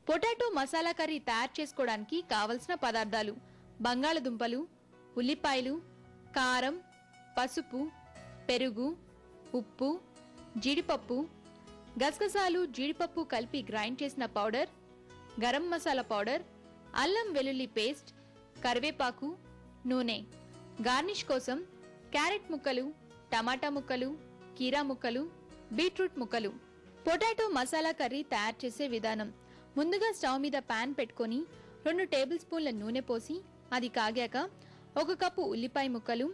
Potato masala curry తయారు చేసుకోవడానికి కావలసిన పదార్థాలు: బంగాళదుంపలు, ఉల్లిపాయలు, కారం, పసుపు, పెరుగు, ఉప్పు, జీడిపప్పు, గసగసాలు, జీడిపప్పు కలిపి గ్రైండ్ చేసిన పౌడర్, గరం మసాలా పౌడర్, అల్లం వెల్లుల్లి పేస్ట్, కరివేపాకు, నూనె. గార్నిష్ కోసం క్యారెట్ ముక్కలు, టమాటా ముక్కలు, కీరా ముక్కలు, బీట్రూట్ ముక్కలు. పొటాటో మసాలా కర్రీ తయారు చేసే విధానం: ముందుగా స్టవ్ మీద పాన్ పెట్టుకొని 2 టేబుల్ స్పూన్ల నూనె పోసి అది కాగాక 1 కప్పు ఉల్లిపాయ ముక్కలు,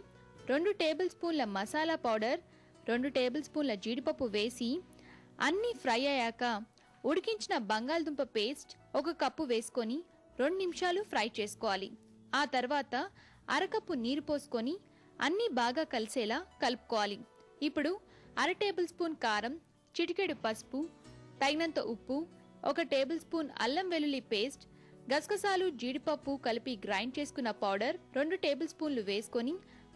2 టేబుల్ స్పూన్ల మసాలా పౌడర్, 2 టేబుల్ స్పూన్ల జీడిపప్పు వేసి అన్నీ ఫ్రై అయ్యాక ఉడికించిన బంగాళదుంప పేస్ట్ 1 కప్పు వేసుకొని 2 నిమిషాలు ఫ్రై చేసుకోవాలి. ఆ తర్వాత అరకప్పు నీరు పోసుకొని అన్నీ బాగా కలిసేలా కలుపుకోవాలి. ఇప్పుడు 1/2 టేబుల్ స్పూన్ కారం, చిటికెడు పసుపు, తగినంత ఉప్పు, 1 టేబుల్ స్పూన్ అల్లం వెల్లుల్లి పేస్ట్, గసగసాలు, జీడిపప్పు కలిపి గ్రైండ్ చేసుకున్న పౌడర్ 2 టేబుల్ స్పూన్లు వేసుకొని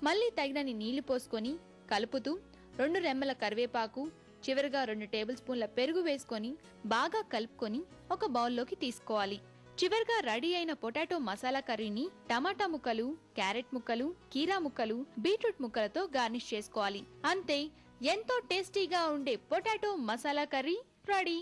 మళ్ళీ తగినన్ని నీళ్లు పోసుకొని కలుపుతూ 2 రెమ్మల కరివేపాకు, చివరిగా 2 టేబుల్ స్పూన్ల పెరుగు వేసుకొని బాగా కలుపుకొని ఒక బౌల్లోకి తీసుకోవాలి. చివరిగా రెడీ అయిన పొటాటో మసాలా కర్రీని టమాటా ముక్కలు, క్యారెట్ ముక్కలు, కీరా ముక్కలు, బీట్రూట్ ముక్కలతో గార్నిష్ చేసుకోవాలి. అంతే, ఎంతో టేస్టీగా ఉండే పొటాటో మసాలా కర్రీ రెడీ.